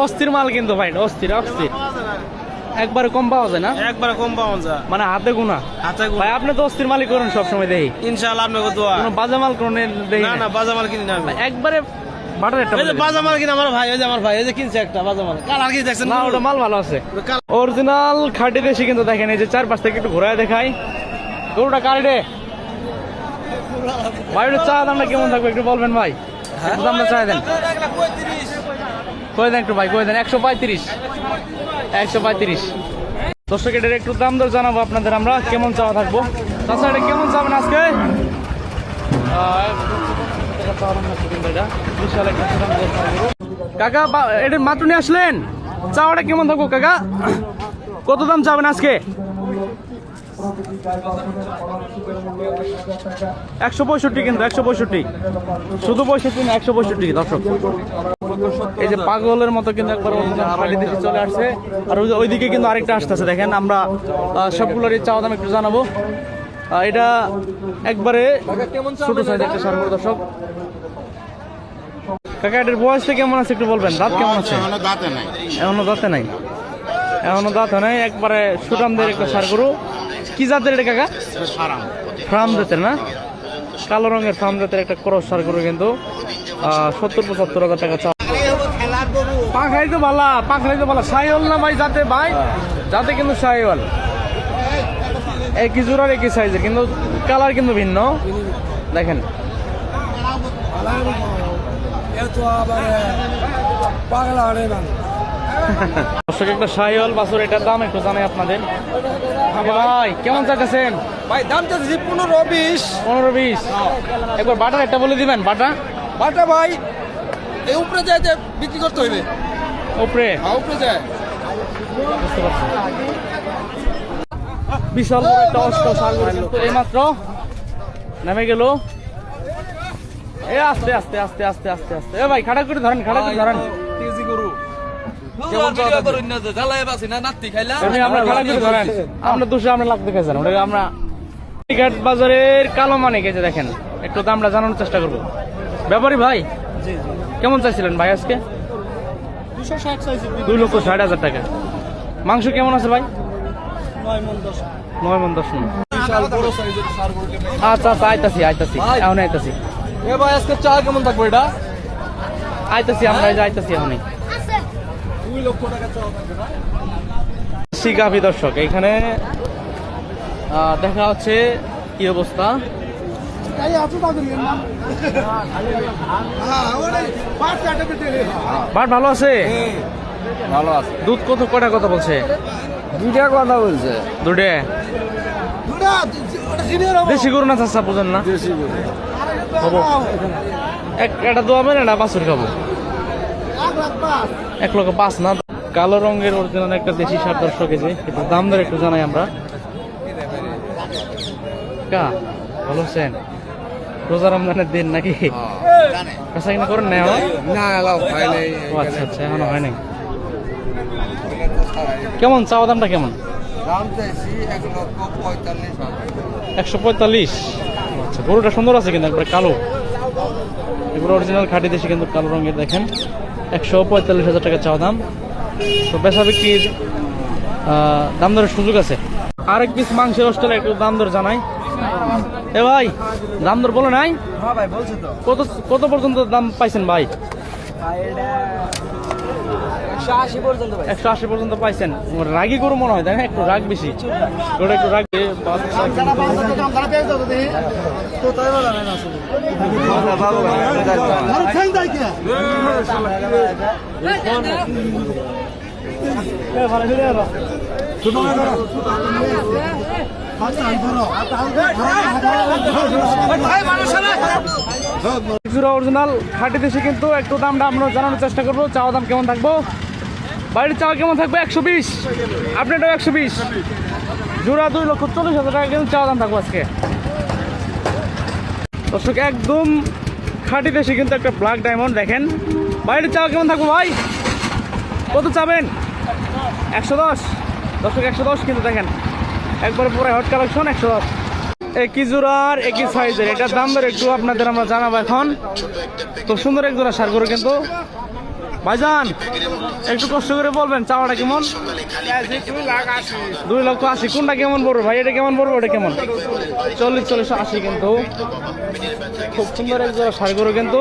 অস্থির মাল কিন্তু ভাই, অস্থির অস্থির। একবারে কম পাওয়া যায় না? একবারে কম পাওয়া যায়, মানে হাতে গোনা। ভাই আপনি তো অস্থির মালই করেন সবসময় দেখি। ইনশাআল্লাহ আপনাকে দোয়া। কোনো বাজে মাল কোনো দেখি না না, বাজা মাল কিনি না আমি। একবারে বাটার একটা। এই যে বাজা মাল কিনা আমার ভাই, ওই যে আমার ভাই, এই যে কিনছে একটা বাজা মাল। কালার কি দেখছেন? না ওটা মাল ভালো আছে, অরিজিনাল খাঁটি দেশি কিন্তু। দেখেন এই যে চারপাশ থেকে একটু ঘোরায় দেখাই। গরুটা কার রে ভাই? ওটা চা দামটা কেমন থাকবে একটু বলবেন ভাই? দামটা চাই দেন, কয়ে দেন একটু ভাই, কয়ে দেন। 135, 135। দর্শক এটার একটু দাম দর জানাবো আপনাদের আমরা, কেমন চাওয়া থাকবো। তাছাড়া এটা কেমন চাবেন আজকে? কাকা এটা মাত্র নিয়ে আসলেন, চাওয়াটা কেমন থাকবো কাকা? কত দাম চাবেন আজকে? 165 কিন্তু, 165, শুধু 65 না, 165 দর্শক। এই যে পাগলের মতো কিন্তু একবার খালি দেশে চলে আসছে। আর ওইদিকে কিন্তু আরেকটা আসতেছে, দেখেন। আমরা সবগুলোর চাওয়া দাম একটু জানাবো। এটা একবারে ছোট সাইজ একটা সার দর্শক। কাকা এটার বয়সটা কেমন আছে একটু বলবেন? দাঁত কেমন আছে? এখনো দাঁতে নাই, এখনো দাঁতে নাই। একবারে সুটামদের একটা সার গরু। কি জাতের এটা কাকা? ফার্ম জাতের না, কালো রঙের ফার্ম জাতের একটা ক্রস সার গরু কিন্তু। 70-75 হাজার টাকা চাওয়া। পাখাই তো ভালা, পাখাই তো ভালা। সাইওয়াল না ভাই যাতে? ভাই যাতে কিন্তু সাইওয়াল, একই জোড়ার একই সাইজের, কিন্তু কালার কিন্তু ভিন্ন। দেখেন দর্শক একটা সাইওয়াল বাছুর, এটার দাম একটু জানাই আপনাদের। ভাই কেমন চাইতেছেন? ভাই দাম চাচ্ছি 15-20। 15-20। একবার বাটার একটা বলে দিবেন। বাটা ভাই এই উপরে যায় যে বিক্রি করতে হইবে, উপরে উপরে যায়। বুঝতে পারছি। বিশাল বড় একটা অষ্ট সার কিন্তু এইমাত্র নেমে গেল। আস্তে আস্তে আস্তে আস্তে আস্তে আস্তে। ভাই খাড়া করে ধরেন, খাড়া করে ধরেন। আমরা দুশো আমরা লাভ দেখাইছেন। আমরা বাজারের কালো মানে গেছে, দেখেন। একটু দামটা জানানোর চেষ্টা করবো। ব্যাপারী ভাই কেমন চাইছিলেন ভাই আজকে? 2,60,000 টাকা। মাংস কেমন আছে ভাই? 9 মণ 10 মণ। আচ্ছা আচ্ছা, আইতাছি এখন আইতাছি। ভাই আজকে চা কেমন থাকবে এটা? আইতাছি আমরা, আইতাছি এখনই। 2 লক্ষ টাকা চা থাকবে না? শিকাফি দর্শক এখানে দেখা হচ্ছে কি অবস্থা। বাট ভালো আছে, ভালো আছে। দুধ কটা কথা বলছে? 2টা কথা বলছে। 2টা দেশি গরু না চাষা বুঝেন না? একটা দোয়াবেন, একটা বাছুর খাবো। 1,05,000 না। কালো রঙের অরিজিনাল একটা দেশি সার দর্শক। এই যে একটু দাম দর একটু জানাই আমরা। কা ভালো আছেন? রোজা রমজানের দিন নাকি কাঁচা কিনা করেন না? আচ্ছা আচ্ছা, এখনো হয় নাই। কেমন চাওয়া দামটা কেমন? 145। আচ্ছা, গরুটা সুন্দর আছে কিন্তু একবারে কালো, এগুলো অরিজিনাল খাঁটি দেশি কিন্তু কালো রঙের। দেখেন 145,000 টাকা চাওয়া দাম। তো বেচা বিক্রির দাম দরের সুযোগ আছে। আরেক পিস মাংসের হোস্টেলে একটু দাম দর জানাই। এ ভাই দাম দর বলো নাই? ভাই বলছি তো। কত পর্যন্ত দাম পাইছেন ভাই? 180 পর্যন্ত পাইছেন। রাগি গরু মনে হয়, তাই না? একটু রাগ বেশি, ওটা একটু রাগ। অরিজিনাল খাঁটি দেশে কিন্তু একটু দামটা আমরা জানানোর চেষ্টা করবো। চাওয়া দাম কেমন থাকবো? বাইরের চাওয়া কেমন থাকবে? 120। আপনারটাও 120। জোড়া 2,40,000 টাকা কিন্তু চাওয়া দাম থাকবো আজকে দর্শক। একদম খাঁটি দেশে কিন্তু একটা ব্ল্যাক ডায়মন্ড। দেখেন বাইরের চাওয়া কেমন থাকবো ভাই? কত চাবেন? 110 দর্শক, 110 কিন্তু। দেখেন একবারে পুরো হট কালেকশন, 110। একই জোড়ার একই সাইজের, এটার দাম ধরে একটু আপনাদের আমরা জানাবো এখন। তো সুন্দর এক জোড়া সার গরু কিন্তু ভাইজান একটু কষ্ট করে বলবেন চাওয়াটা কেমন? 2,80,000। কোনটা কেমন পড়বে ভাই? এটা কেমন পড়বে? ওটা কেমন? 40, 40, 80 কিন্তু খুব সুন্দর এক জোড়া ষাঁড় গরু কিন্তু।